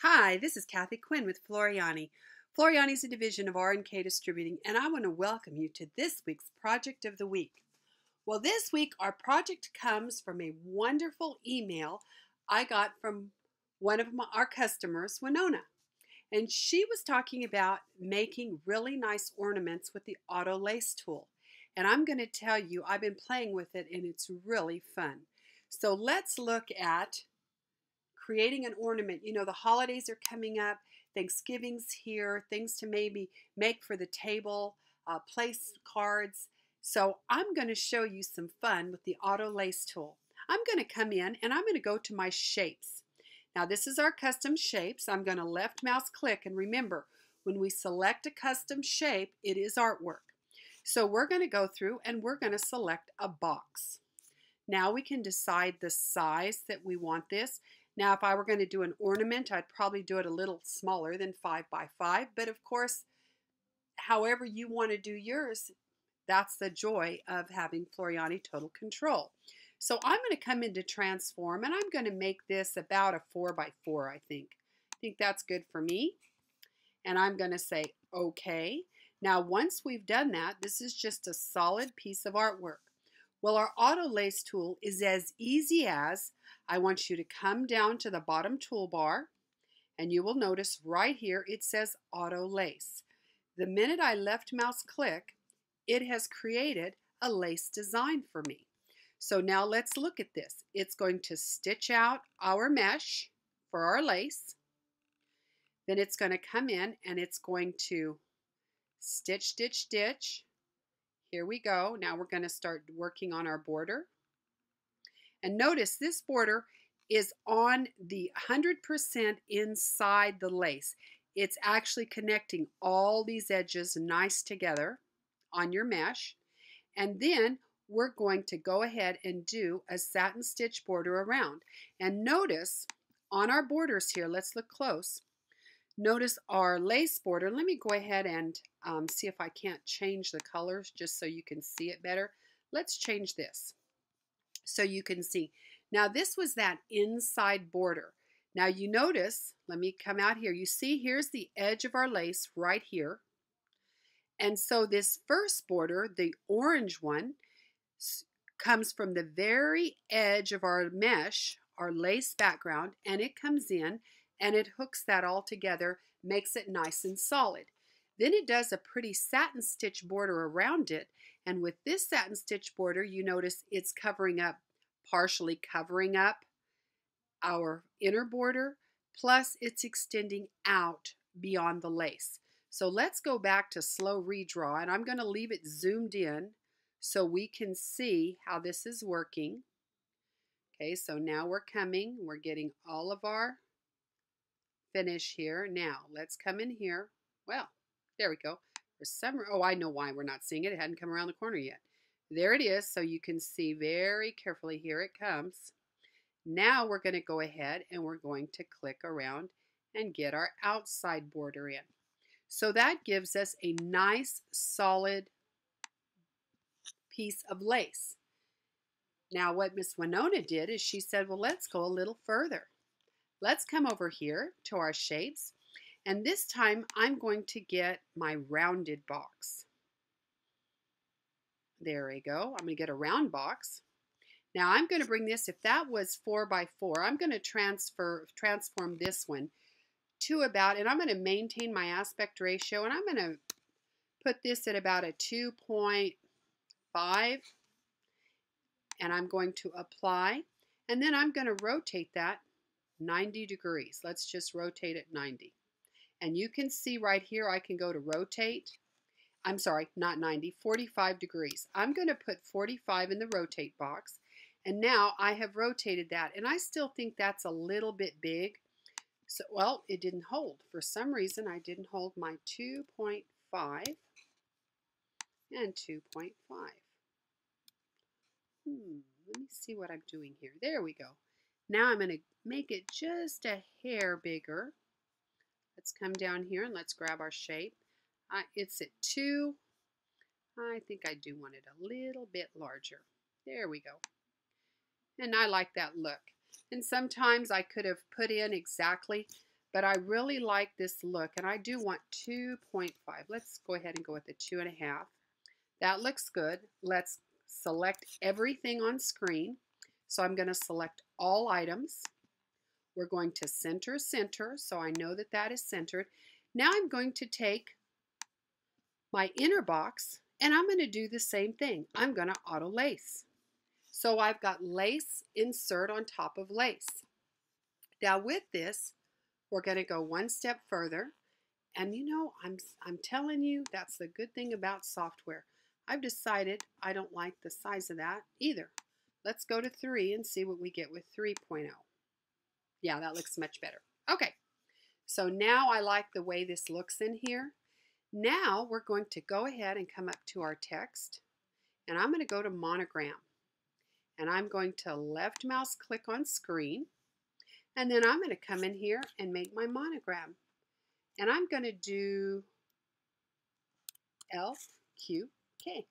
Hi, this is Kathi Quinn with Floriani. Floriani is a division of R&K Distributing, and I want to welcome you to this week's Project of the Week. Well, this week our project comes from a wonderful email I got from one of our customers, Winona. And she was talking about making really nice ornaments with the auto lace tool. And I'm going to tell you, I've been playing with it and it's really fun. So let's look at creating an ornament. You know, the holidays are coming up, Thanksgiving's here, things to maybe make for the table, place cards. So I'm going to show you some fun with the auto lace tool. I'm going to come in and I'm going to go to my shapes. Now this is our custom shapes. I'm going to left mouse click, and remember, when we select a custom shape, it is artwork. So we're going to go through and we're going to select a box. Now we can decide the size that we want this. Now if I were going to do an ornament, I'd probably do it a little smaller than 5 by 5, but of course, however you want to do yours, that's the joy of having Floriani Total Control. So I'm going to come into transform and I'm going to make this about a 4 by 4, I think. I think that's good for me. And I'm going to say okay. Now once we've done that, this is just a solid piece of artwork. Well, our auto lace tool is as easy as I want you to come down to the bottom toolbar and you will notice right here it says auto lace. The minute I left mouse click, it has created a lace design for me. So now let's look at this. It's going to stitch out our mesh for our lace. Then it's going to come in and it's going to stitch, stitch, stitch. Here we go. Now we're going to start working on our border. And notice this border is on the 100% inside the lace. It's actually connecting all these edges nice together on your mesh. And then we're going to go ahead and do a satin stitch border around. And notice on our borders here, let's look close. Notice our lace border. Let me go ahead and see if I can't change the colors just so you can see it better. Let's change this so you can see. Now this was that inside border. Now you notice, let me come out here. You see here's the edge of our lace right here. And so this first border, the orange one, comes from the very edge of our mesh, our lace background, and it comes in and it hooks that all together, makes it nice and solid. Then it does a pretty satin stitch border around it, and with this satin stitch border, you notice it's covering up, partially covering up our inner border, plus it's extending out beyond the lace. So let's go back to slow redraw, and I'm going to leave it zoomed in so we can see how this is working. Okay, so now we're getting all of our finish here. Now let's come in here. Well, there we go. For some, oh, I know why we're not seeing it. It hadn't come around the corner yet. There it is. So you can see very carefully. Here it comes. Now we're going to go ahead and we're going to click around and get our outside border in. So that gives us a nice solid piece of lace. Now what Miss Winona did is she said, well, let's go a little further. Let's come over here to our shapes, and this time I'm going to get my rounded box. There we go. I'm going to get a round box. Now I'm going to bring this, if that was 4 by 4, I'm going to transform this one to about, and I'm going to maintain my aspect ratio, and I'm going to put this at about a 2.5, and I'm going to apply, and then I'm going to rotate that 90 degrees. Let's just rotate it 90. And you can see right here I can go to rotate. I'm sorry, not 90, 45 degrees. I'm going to put 45 in the rotate box. And now I have rotated that. And I still think that's a little bit big. So, well, it didn't hold. For some reason, I didn't hold my 2.5 and 2.5. Let me see what I'm doing here. There we go. Now I'm going to make it just a hair bigger. Let's come down here and let's grab our shape. It's at 2. I think I do want it a little bit larger. There we go. And I like that look. And sometimes I could have put in exactly but I really like this look, and I do want 2.5. Let's go ahead and go with the 2.5. That looks good. Let's select everything on screen. So I'm going to select all items. We're going to center, center, so I know that that is centered. Now I'm going to take my inner box, and I'm going to do the same thing. I'm going to auto lace. So I've got lace insert on top of lace. Now with this, we're going to go one step further. And you know, I'm telling you, that's the good thing about software. I've decided I don't like the size of that either. Let's go to 3 and see what we get with 3.0. Yeah, that looks much better. Okay, so now I like the way this looks in here. Now we're going to go ahead and come up to our text, and I'm going to go to monogram. And I'm going to left mouse click on screen, and then I'm going to come in here and make my monogram. And I'm going to do LQK.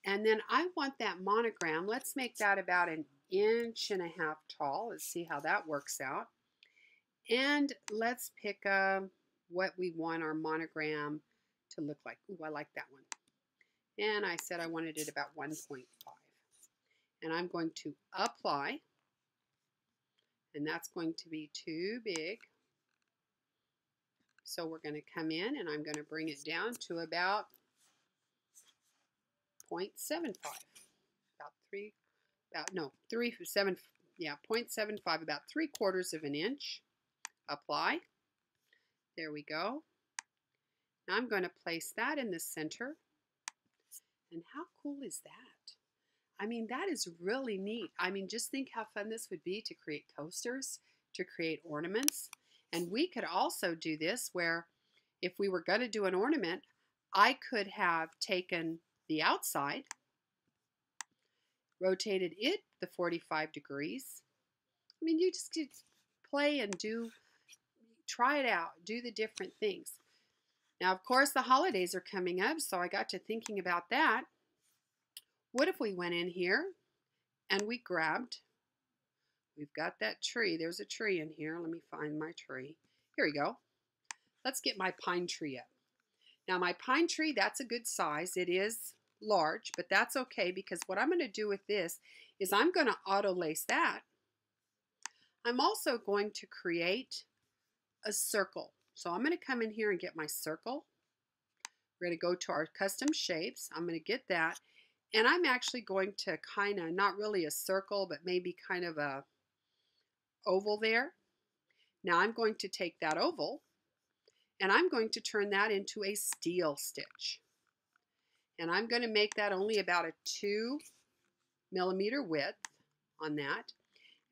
And then I want that monogram. Let's make that about 1.5 inches tall. Let's see how that works out. And let's pick what we want our monogram to look like. Ooh, I like that one. And I said I wanted it about 1.5. And I'm going to apply. And that's going to be too big. So we're going to come in and I'm going to bring it down to about 0.75. About 0.75, about 3/4 of an inch. Apply. There we go. Now I'm going to place that in the center. And how cool is that? I mean, that is really neat. I mean, just think how fun this would be to create coasters, to create ornaments. And we could also do this where if we were going to do an ornament, I could have taken the outside, rotated it the 45 degrees. I mean, you just could play and try it out, do the different things. Now, of course, the holidays are coming up, so I got to thinking about that. What if we went in here and we grabbed, we've got that tree. There's a tree in here. Let me find my tree. Here we go. Let's get my pine tree up. Now, my pine tree, that's a good size. It is large, but that's okay because what I'm going to do with this is I'm going to auto lace that. I'm also going to create a circle. So I'm going to come in here and get my circle. We're going to go to our custom shapes. I'm going to get that. And I'm actually going to kind of, not really a circle, but maybe kind of a oval there. Now I'm going to take that oval and I'm going to turn that into a steel stitch. And I'm going to make that only about a 2 millimeter width on that.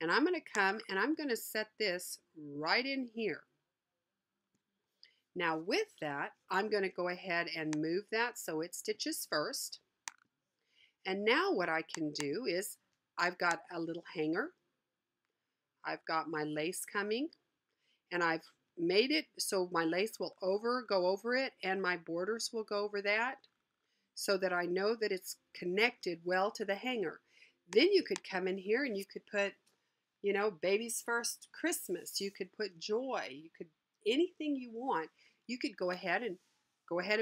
And I'm going to come and I'm going to set this right in here. Now with that, I'm going to go ahead and move that so it stitches first. And now what I can do is I've got a little hanger. I've got my lace coming and I've made it so my lace will go over it and my borders will go over that so that I know that it's connected well to the hanger. Then you could come in here and you could put, you know, baby's first Christmas. You could put joy. You could, anything you want. You could go ahead and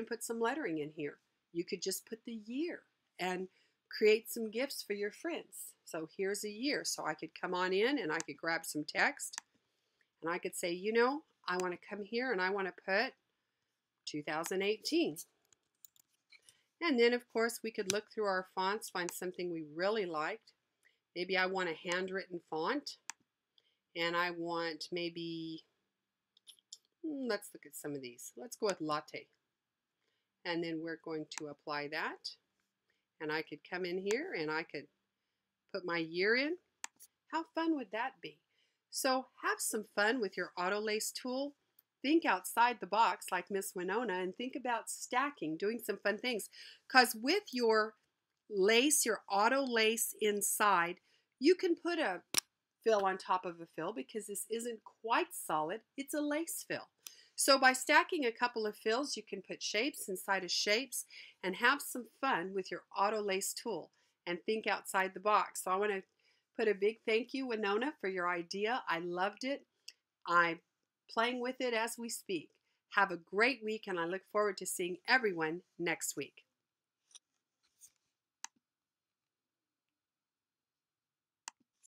put some lettering in here. You could just put the year and create some gifts for your friends. So here's a year. So I could come on in and I could grab some text and I could say, you know, I want to come here and I want to put 2018. And then of course we could look through our fonts, find something we really liked. Maybe I want a handwritten font and I want maybe, let's look at some of these. Let's go with latte. And then we're going to apply that. And I could come in here and I could put my year in. How fun would that be? So have some fun with your auto lace tool. Think outside the box like Miss Winona and think about stacking, doing some fun things. Because with your lace, your auto lace inside, you can put a fill on top of a fill because this isn't quite solid. It's a lace fill. So by stacking a couple of fills, you can put shapes inside of shapes and have some fun with your auto lace tool and think outside the box. So I want to put a big thank you, Winona, for your idea. I loved it. I playing with it as we speak. Have a great week, and I look forward to seeing everyone next week.